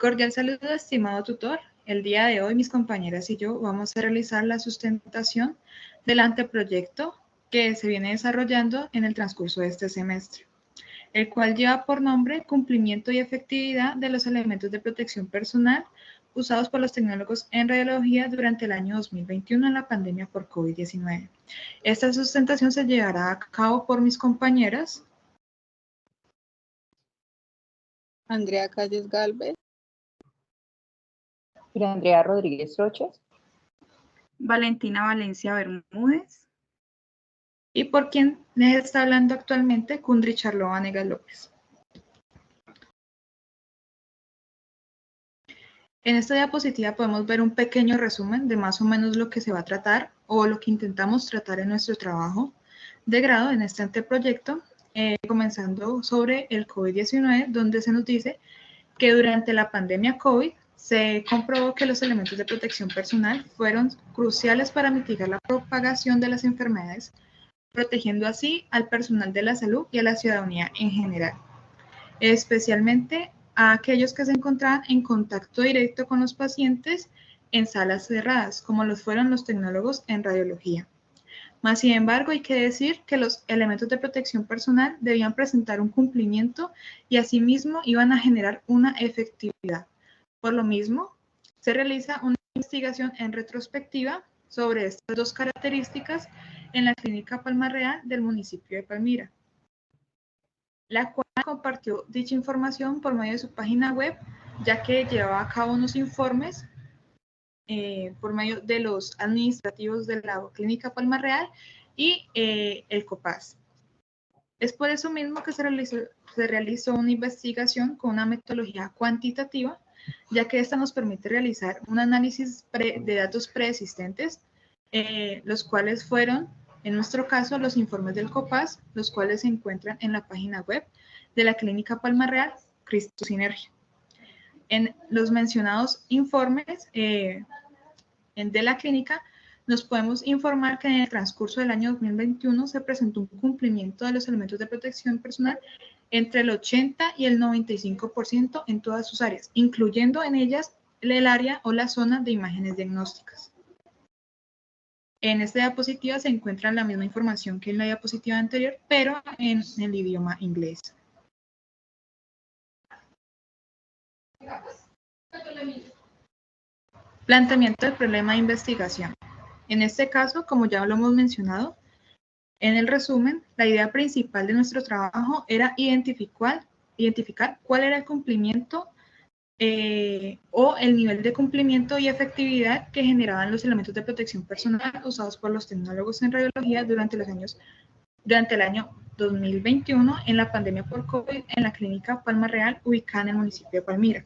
Cordial saludo, estimado tutor. El día de hoy mis compañeras y yo vamos a realizar la sustentación del anteproyecto que se viene desarrollando en el transcurso de este semestre, el cual lleva por nombre Cumplimiento y efectividad de los elementos de protección personal usados por los tecnólogos en radiología durante el año 2021 en la pandemia por COVID-19. Esta sustentación se llevará a cabo por mis compañeras Andrea Calles Galvez, Andrea Rodríguez Roches, Valentina Valencia Bermúdez y por quien les está hablando actualmente, Kundry Charlo Vanegas López. En esta diapositiva podemos ver un pequeño resumen de más o menos lo que se va a tratar o lo que intentamos tratar en nuestro trabajo de grado en este anteproyecto, comenzando sobre el COVID-19, donde se nos dice que durante la pandemia COVID se comprobó que los elementos de protección personal fueron cruciales para mitigar la propagación de las enfermedades, protegiendo así al personal de la salud y a la ciudadanía en general, especialmente a aquellos que se encontraban en contacto directo con los pacientes en salas cerradas, como los fueron los tecnólogos en radiología. Más sin embargo, hay que decir que los elementos de protección personal debían presentar un cumplimiento y asimismo iban a generar una efectividad. Por lo mismo, se realiza una investigación en retrospectiva sobre estas dos características en la Clínica Palma Real del municipio de Palmira, la cual compartió dicha información por medio de su página web, ya que llevaba a cabo unos informes por medio de los administrativos de la Clínica Palma Real y el COPAS. Es por eso mismo que se realizó una investigación con una metodología cuantitativa, ya que esta nos permite realizar un análisis de datos preexistentes, los cuales fueron, en nuestro caso, los informes del COPAS, los cuales se encuentran en la página web de la Clínica Palma Real, Cristo Sinergia. En los mencionados informes de la clínica, nos podemos informar que en el transcurso del año 2021 se presentó un cumplimiento de los elementos de protección personal entre el 80 y el 95% en todas sus áreas, incluyendo en ellas el área o la zona de imágenes diagnósticas. En esta diapositiva se encuentra la misma información que en la diapositiva anterior, pero en el idioma inglés. Planteamiento del problema de investigación. En este caso, como ya lo hemos mencionado, en el resumen, la idea principal de nuestro trabajo era identificar cuál era el cumplimiento o el nivel de cumplimiento y efectividad que generaban los elementos de protección personal usados por los tecnólogos en radiología durante el año 2021 en la pandemia por COVID en la Clínica Palma Real, ubicada en el municipio de Palmira.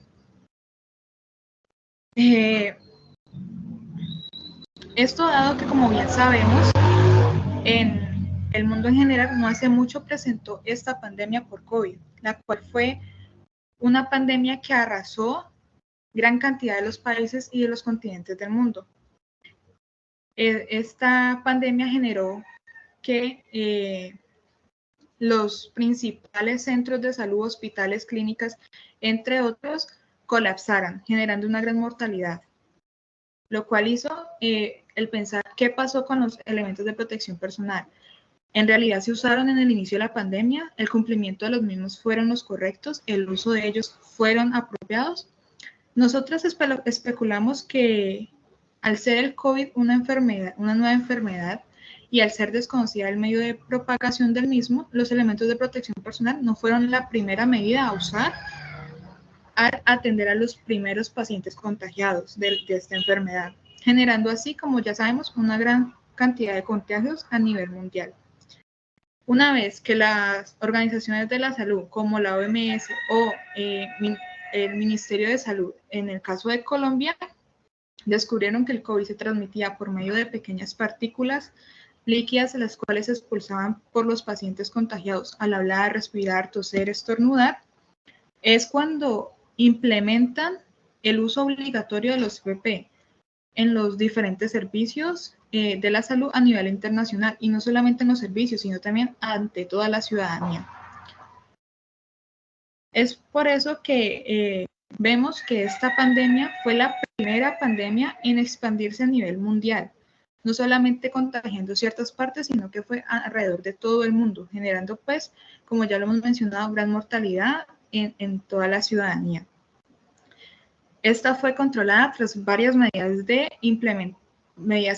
Esto dado que, como bien sabemos, en el mundo en general no hace mucho presentó esta pandemia por COVID, la cual fue una pandemia que arrasó gran cantidad de los países y de los continentes del mundo. Esta pandemia generó que los principales centros de salud, hospitales, clínicas, entre otros, colapsaran, generando una gran mortalidad, lo cual hizo el pensar qué pasó con los elementos de protección personal. En realidad se usaron en el inicio de la pandemia, el cumplimiento de los mismos fueron los correctos, el uso de ellos fueron apropiados. Nosotros especulamos que al ser el COVID una nueva enfermedad, y al ser desconocida el medio de propagación del mismo, los elementos de protección personal no fueron la primera medida a usar al atender a los primeros pacientes contagiados de esta enfermedad, generando así, como ya sabemos, una gran cantidad de contagios a nivel mundial. Una vez que las organizaciones de la salud, como la OMS o el Ministerio de Salud, en el caso de Colombia, descubrieron que el COVID se transmitía por medio de pequeñas partículas líquidas, las cuales se expulsaban por los pacientes contagiados al hablar, respirar, toser, estornudar, es cuando implementan el uso obligatorio de los EPP en los diferentes servicios de la salud a nivel internacional, y no solamente en los servicios, sino también ante toda la ciudadanía. Es por eso que vemos que esta pandemia fue la primera pandemia en expandirse a nivel mundial, no solamente contagiando ciertas partes, sino que fue alrededor de todo el mundo, generando, pues, como ya lo hemos mencionado, gran mortalidad en toda la ciudadanía. Esta fue controlada tras varias medidas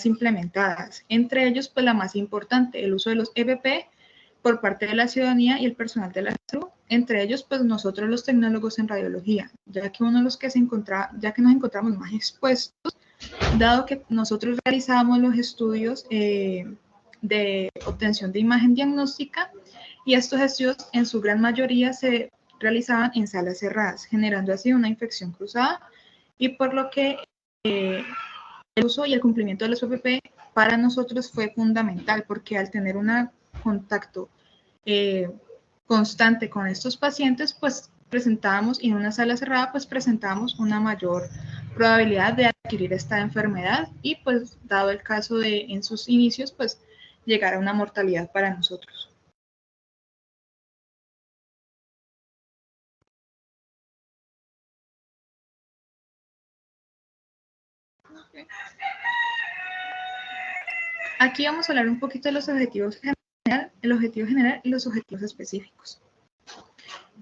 implementadas, entre ellos, pues, la más importante, el uso de los EPP por parte de la ciudadanía y el personal de la salud, entre ellos, pues, nosotros los tecnólogos en radiología, ya que uno de los que nos encontramos más expuestos, dado que nosotros realizábamos los estudios de obtención de imagen diagnóstica, y estos estudios en su gran mayoría se realizaban en salas cerradas, generando así una infección cruzada, y por lo que el uso y el cumplimiento de los OPP para nosotros fue fundamental, porque al tener un contacto constante con estos pacientes, pues presentábamos, y en una sala cerrada, pues presentábamos una mayor probabilidad de adquirir esta enfermedad, y pues dado el caso de en sus inicios, pues llegar a una mortalidad para nosotros. Aquí vamos a hablar un poquito de los objetivos general, el objetivo general y los objetivos específicos.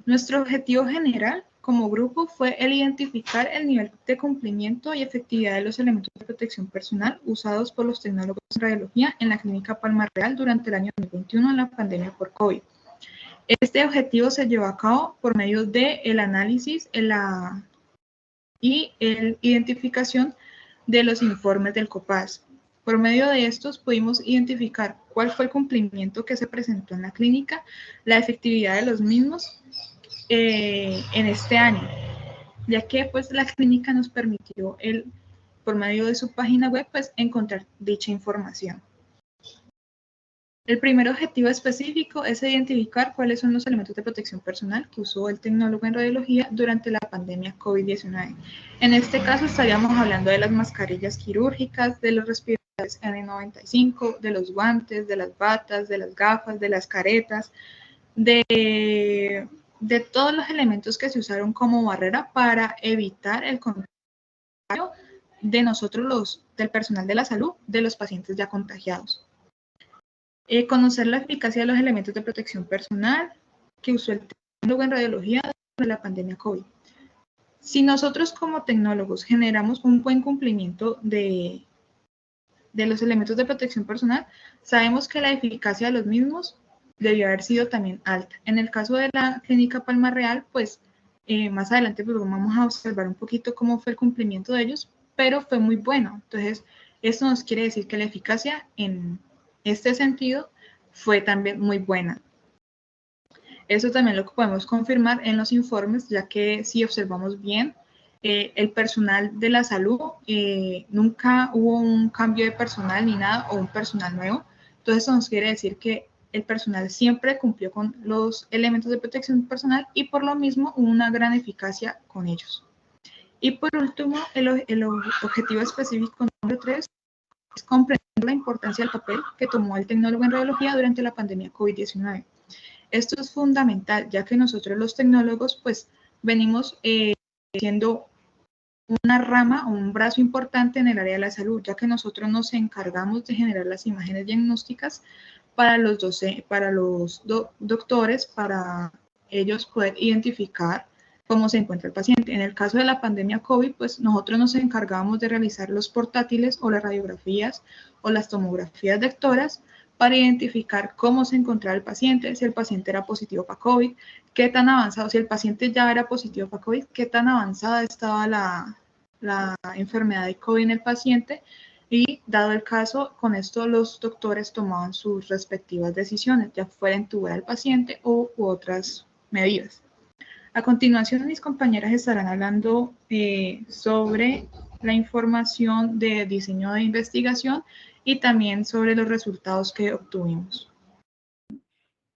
Nuestro objetivo general como grupo fue el identificar el nivel de cumplimiento y efectividad de los elementos de protección personal usados por los tecnólogos en radiología en la Clínica Palma Real durante el año 2021 en la pandemia por COVID. Este objetivo se llevó a cabo por medio del análisis y la identificación de los informes del COPAS. Por medio de estos pudimos identificar cuál fue el cumplimiento que se presentó en la clínica, la efectividad de los mismos en este año, ya que pues la clínica nos permitió por medio de su página web pues encontrar dicha información. El primer objetivo específico es identificar cuáles son los elementos de protección personal que usó el tecnólogo en radiología durante la pandemia COVID-19. En este caso estaríamos hablando de las mascarillas quirúrgicas, de los respiradores N95, de los guantes, de las batas, de las gafas, de las caretas, de todos los elementos que se usaron como barrera para evitar el contagio de nosotros, del personal de la salud, de los pacientes ya contagiados. Conocer la eficacia de los elementos de protección personal que usó el tecnólogo en radiología durante la pandemia COVID. Si nosotros como tecnólogos generamos un buen cumplimiento de los elementos de protección personal, sabemos que la eficacia de los mismos debió haber sido también alta. En el caso de la Clínica Palma Real, pues más adelante pues, vamos a observar un poquito cómo fue el cumplimiento de ellos, pero fue muy bueno. Entonces, esto nos quiere decir que la eficacia en este sentido fue también muy buena. Eso también lo podemos confirmar en los informes, ya que si observamos bien, el personal de la salud, nunca hubo un cambio de personal ni nada, o un personal nuevo. Entonces, eso nos quiere decir que el personal siempre cumplió con los elementos de protección personal y por lo mismo hubo una gran eficacia con ellos. Y por último, el objetivo específico número 3 es comprender la importancia del papel que tomó el tecnólogo en radiología durante la pandemia COVID-19. Esto es fundamental, ya que nosotros los tecnólogos pues venimos siendo una rama o un brazo importante en el área de la salud, ya que nosotros nos encargamos de generar las imágenes diagnósticas para los doctores, para ellos poder identificar cómo se encuentra el paciente. En el caso de la pandemia COVID, pues nosotros nos encargábamos de realizar los portátiles o las radiografías o las tomografías vectoras para identificar cómo se encontraba el paciente, si el paciente era positivo para COVID, qué tan avanzado, si el paciente ya era positivo para COVID, qué tan avanzada estaba la enfermedad de COVID en el paciente, y dado el caso, con esto los doctores tomaban sus respectivas decisiones, ya fuera entubar al paciente u otras medidas. A continuación, mis compañeras estarán hablando sobre la información de diseño de investigación y también sobre los resultados que obtuvimos.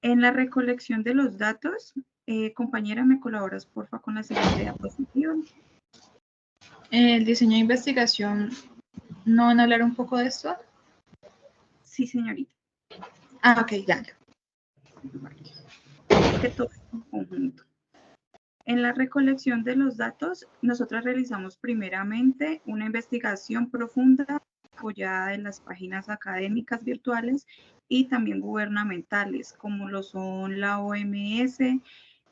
En la recolección de los datos, compañera, ¿me colaboras, porfa, con la siguiente diapositiva? El diseño de investigación, ¿no van a hablar un poco de esto? Sí, señorita. Ah, ok, ya. Que todo es un conjunto. En la recolección de los datos, nosotros realizamos primeramente una investigación profunda apoyada en las páginas académicas virtuales y también gubernamentales, como lo son la OMS,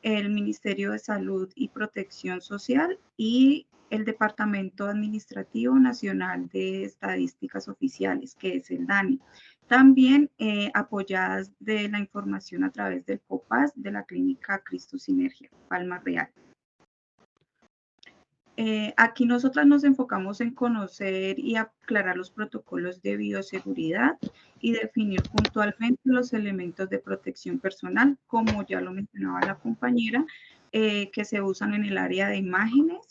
el Ministerio de Salud y Protección Social y el Departamento Administrativo Nacional de Estadísticas Oficiales, que es el DANE. También apoyadas de la información a través del COPAS de la Clínica Cristo Sinergia, Palma Real. Aquí nosotras nos enfocamos en conocer y aclarar los protocolos de bioseguridad y definir puntualmente los elementos de protección personal, como ya lo mencionaba la compañera, que se usan en el área de imágenes,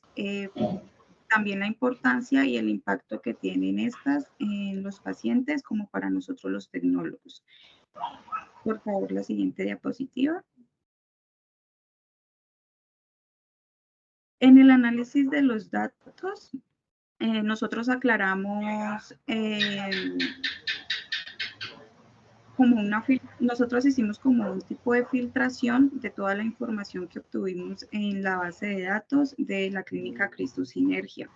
también la importancia y el impacto que tienen estas en los pacientes como para nosotros los tecnólogos. Por favor, la siguiente diapositiva. En el análisis de los datos, nosotros aclaramos nosotros hicimos como un tipo de filtración de toda la información que obtuvimos en la base de datos de la Clínica Cristo Sinergia.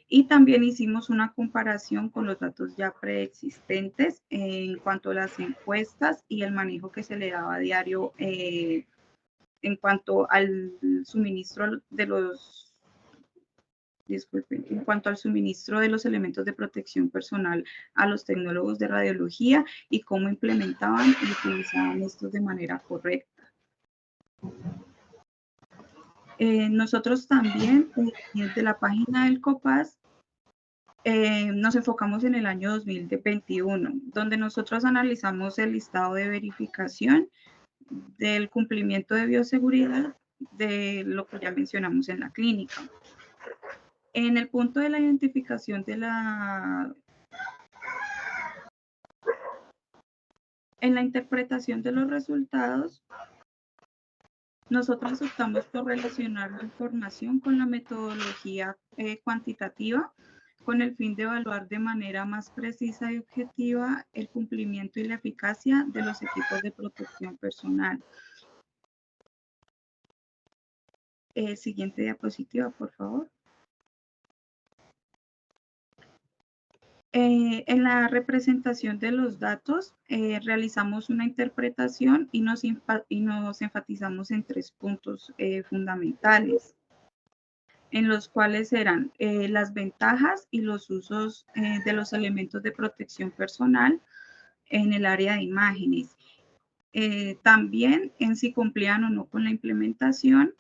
Y también hicimos una comparación con los datos ya preexistentes en cuanto a las encuestas y el manejo que se le daba a diario en cuanto al suministro de los elementos de protección personal a los tecnólogos de radiología y cómo implementaban y utilizaban estos de manera correcta. Nosotros también, desde la página del COPAS, nos enfocamos en el año 2021, donde nosotros analizamos el listado de verificación del cumplimiento de bioseguridad de lo que ya mencionamos en la clínica. En el punto de la identificación de en la interpretación de los resultados, nosotros optamos por relacionar la información con la metodología cuantitativa con el fin de evaluar de manera más precisa y objetiva el cumplimiento y la eficacia de los equipos de protección personal. Siguiente diapositiva, por favor. En la representación de los datos, realizamos una interpretación y nos enfatizamos en 3 puntos fundamentales, en los cuales eran las ventajas y los usos de los elementos de protección personal en el área de imágenes. También en si cumplían o no con la implementación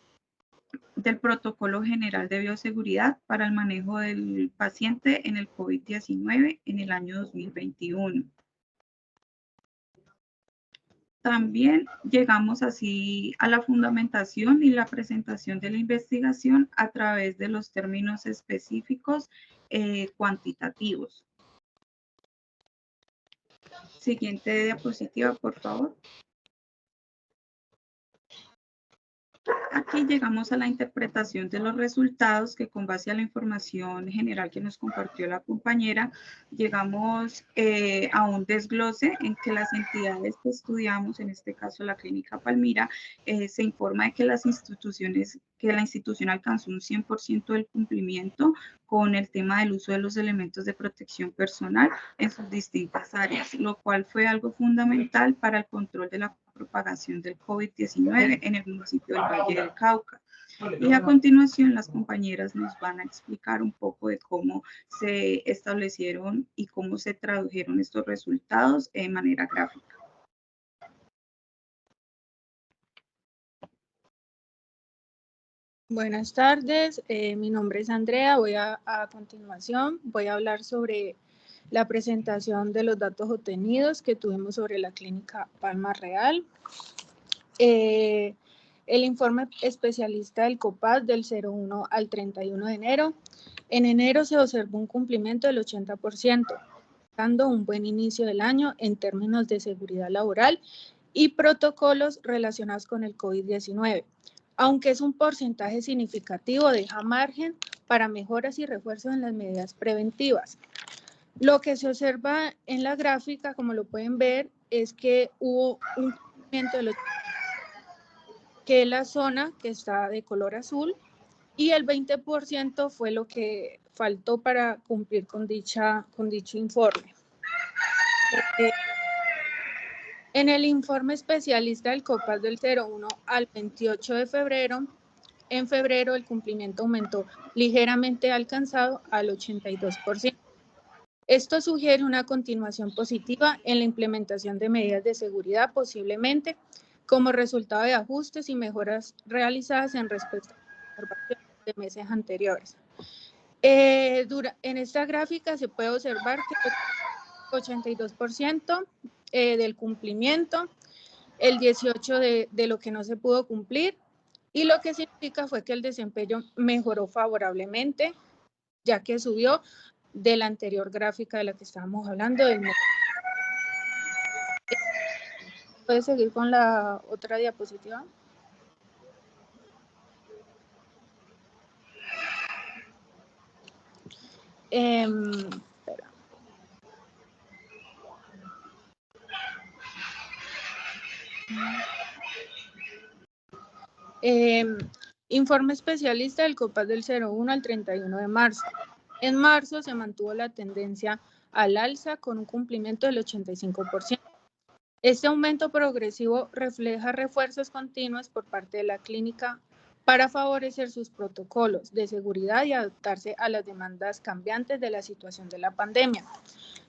del Protocolo General de Bioseguridad para el manejo del paciente en el COVID-19 en el año 2021. También llegamos así a la fundamentación y la presentación de la investigación a través de los términos específicos cuantitativos. Siguiente diapositiva, por favor. Aquí llegamos a la interpretación de los resultados que con base a la información general que nos compartió la compañera, llegamos a un desglose en que las entidades que estudiamos, en este caso la Clínica Palmira, se informa de que la institución alcanzó un 100% del cumplimiento con el tema del uso de los elementos de protección personal en sus distintas áreas, lo cual fue algo fundamental para el control de la propagación del COVID-19 en el municipio del Valle del Cauca. Y a continuación las compañeras nos van a explicar un poco de cómo se establecieron y cómo se tradujeron estos resultados de manera gráfica. Buenas tardes, mi nombre es Andrea. A continuación voy a hablar sobre la presentación de los datos obtenidos que tuvimos sobre la Clínica Palma Real. El informe especialista del COPAS del 01 al 31 de enero. En enero se observó un cumplimiento del 80%, dando un buen inicio del año en términos de seguridad laboral y protocolos relacionados con el COVID-19. Aunque es un porcentaje significativo, deja margen para mejoras y refuerzos en las medidas preventivas. Lo que se observa en la gráfica, como lo pueden ver, es que hubo un cumplimiento del que es la zona que está de color azul, y el 20% fue lo que faltó para cumplir con dicho informe. En el informe especialista del COPAS del 01 al 28 de febrero, en febrero el cumplimiento aumentó ligeramente alcanzado al 82%. Esto sugiere una continuación positiva en la implementación de medidas de seguridad, posiblemente como resultado de ajustes y mejoras realizadas en respuesta a las observaciones de meses anteriores. En esta gráfica se puede observar que el 82% del cumplimiento, el 18% de lo que no se pudo cumplir, y lo que significa fue que el desempeño mejoró favorablemente, ya que subió de la anterior gráfica de la que estábamos hablando. ¿Puedes seguir con la otra diapositiva? Informe especialista del COPAS del 01 al 31 de marzo. En marzo se mantuvo la tendencia al alza con un cumplimiento del 85%. Este aumento progresivo refleja refuerzos continuos por parte de la clínica para favorecer sus protocolos de seguridad y adaptarse a las demandas cambiantes de la situación de la pandemia.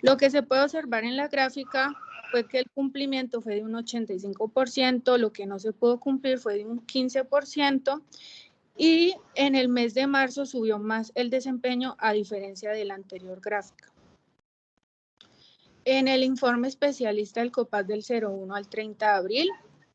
Lo que se puede observar en la gráfica fue que el cumplimiento fue de un 85%, lo que no se pudo cumplir fue de un 15%, y en el mes de marzo subió más el desempeño a diferencia de la anterior gráfica. En el informe especialista del COPAS del 01 al 30 de abril,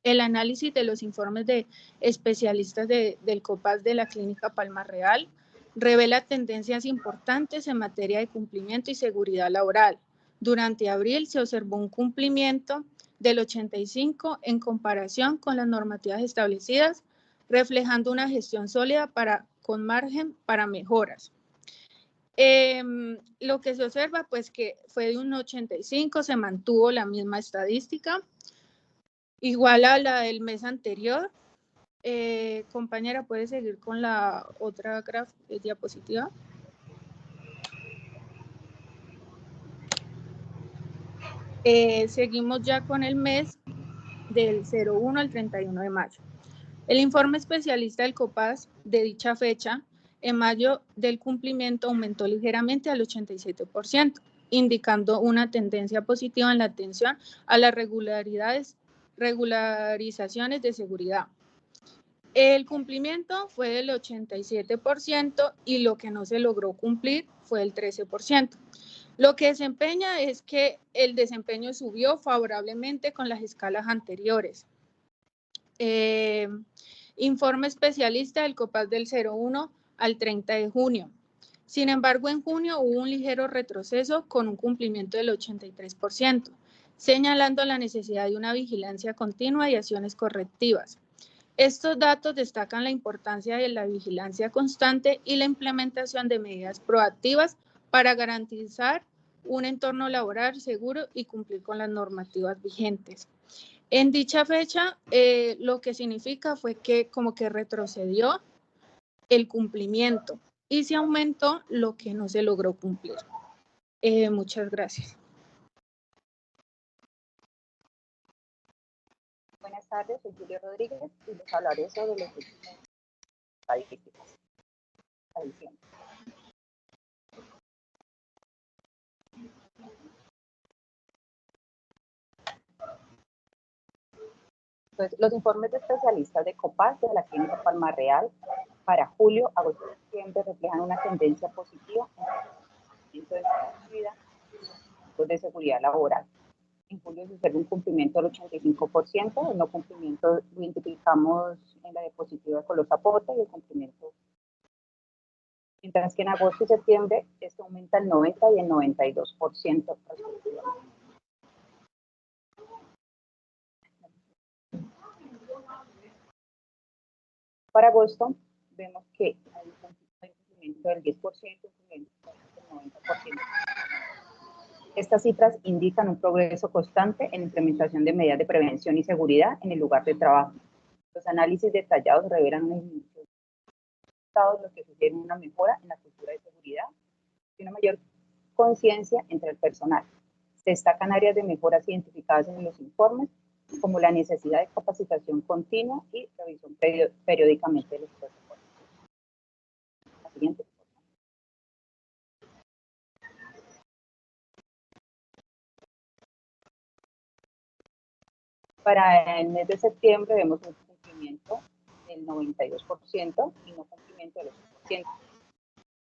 el análisis de los informes de especialistas del COPAS de la Clínica Palma Real revela tendencias importantes en materia de cumplimiento y seguridad laboral. Durante abril se observó un cumplimiento del 85% en comparación con las normativas establecidas, reflejando una gestión sólida con margen para mejoras. Lo que se observa, pues, que fue de un 85%, se mantuvo la misma estadística, igual a la del mes anterior. Compañera, ¿puede seguir con la otra diapositiva? Seguimos ya con el mes del 01 al 31 de mayo. El informe especialista del COPAS de dicha fecha, en mayo del cumplimiento aumentó ligeramente al 87%, indicando una tendencia positiva en la atención a las regularizaciones de seguridad. El cumplimiento fue del 87% y lo que no se logró cumplir fue el 13%. Lo que desempeña es que el desempeño subió favorablemente con las escalas anteriores. Informe especialista del COPAS del 01 al 30 de junio. Sin embargo, en junio hubo un ligero retroceso con un cumplimiento del 83%, señalando la necesidad de una vigilancia continua y acciones correctivas. Estos datos destacan la importancia de la vigilancia constante y la implementación de medidas proactivas para garantizar un entorno laboral seguro y cumplir con las normativas vigentes. En dicha fecha, lo que significa fue que como que retrocedió el cumplimiento y se aumentó lo que no se logró cumplir. Muchas gracias. Buenas tardes, soy Julio Rodríguez y les hablaré sobre los estadísticas. Entonces, los informes de especialistas de COPAS de la Clínica Palma Real para julio, agosto y septiembre reflejan una tendencia positiva en de seguridad laboral. En julio se observa un cumplimiento del 85%, el no cumplimiento lo identificamos en la diapositiva con los zapotes y el cumplimiento. Mientras que en agosto y septiembre esto aumenta el 90% y el 92% respectivamente. Para agosto vemos que hay un cumplimiento del 10%, un cumplimiento del 90%. Estas cifras indican un progreso constante en la implementación de medidas de prevención y seguridad en el lugar de trabajo. Los análisis detallados revelan una disminución de resultados, lo que sugiere una mejora en la cultura de seguridad y una mayor conciencia entre el personal. Se destacan áreas de mejoras identificadas en los informes, como la necesidad de capacitación continua y revisión periódicamente de los protocolos. La siguiente. Para el mes de septiembre vemos un cumplimiento del 92% y no cumplimiento del 8%.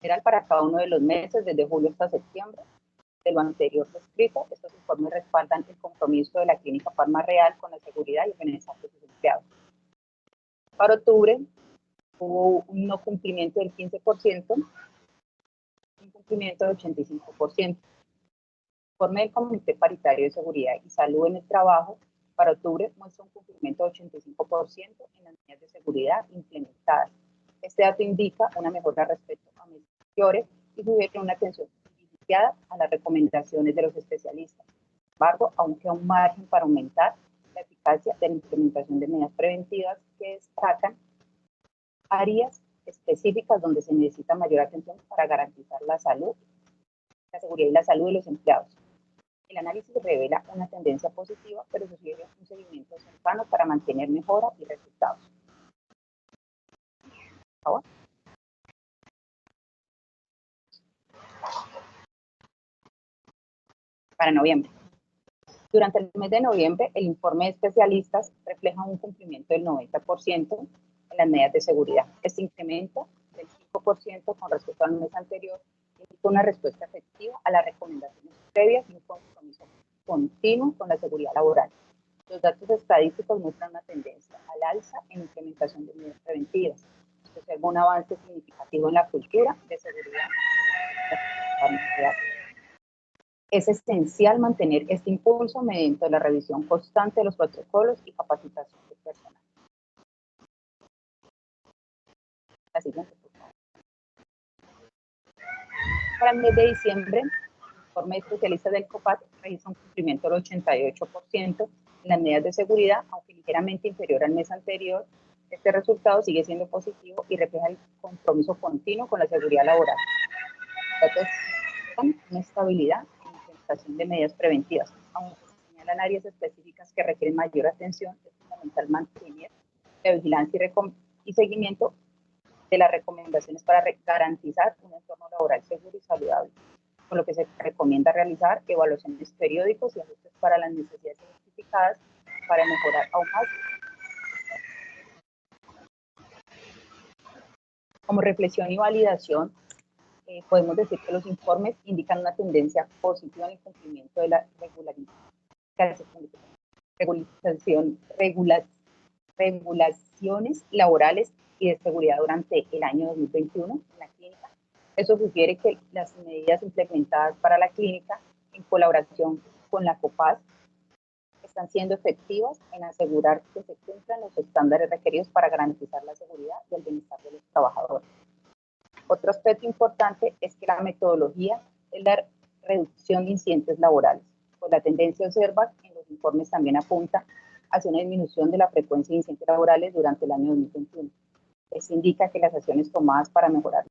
General para cada uno de los meses, desde julio hasta septiembre, de lo anterior descrito, estos informes respaldan el compromiso de la Clínica Palma Real con la seguridad y el bienestar de sus empleados. Para octubre hubo un no cumplimiento del 15%, un cumplimiento del 85%. El informe del Comité Paritario de Seguridad y Salud en el Trabajo para octubre muestra un cumplimiento del 85% en las medidas de seguridad implementadas. Este dato indica una mejora respecto a meses anteriores y sugiere una atención privilegiada a las recomendaciones de los especialistas. Sin embargo, aún queda un margen para aumentar la eficacia de la implementación de medidas preventivas que destacan áreas específicas donde se necesita mayor atención para garantizar la salud, la seguridad y la salud de los empleados. El análisis revela una tendencia positiva, pero sugiere un seguimiento cercano para mantener mejora y resultados. Por favor. Para noviembre. Durante el mes de noviembre, el informe de especialistas refleja un cumplimiento del 90% en las medidas de seguridad. Este incremento del 5% con respecto al mes anterior indica una respuesta efectiva a las recomendaciones previas y un compromiso continuo con la seguridad laboral. Los datos estadísticos muestran una tendencia al alza en la implementación de medidas preventivas. Se observa un avance significativo en la cultura de seguridad. Es esencial mantener este impulso mediante la revisión constante de los protocolos y capacitación del personal. La siguiente, por favor. Para el mes de diciembre, el informe de especialistas del COPAT registra un cumplimiento del 88% en las medidas de seguridad, aunque ligeramente inferior al mes anterior. Este resultado sigue siendo positivo y refleja el compromiso continuo con la seguridad laboral. Datos dan una estabilidad de medidas preventivas, aunque se señalan áreas específicas que requieren mayor atención. Es fundamental mantener la vigilancia y seguimiento de las recomendaciones para garantizar un entorno laboral seguro y saludable, por lo que se recomienda realizar evaluaciones periódicos y ajustes para las necesidades identificadas para mejorar aún más. Como reflexión y validación, podemos decir que los informes indican una tendencia positiva en el cumplimiento de la regulaciones laborales y de seguridad durante el año 2021 en la clínica. Eso sugiere que las medidas implementadas para la clínica en colaboración con la COPAS están siendo efectivas en asegurar que se cumplan los estándares requeridos para garantizar la seguridad y el bienestar de los trabajadores. Otro aspecto importante es que la metodología es la reducción de incidentes laborales, pues la tendencia observa en los informes también apunta hacia una disminución de la frecuencia de incidentes laborales durante el año 2021. Esto indica que las acciones tomadas para mejorar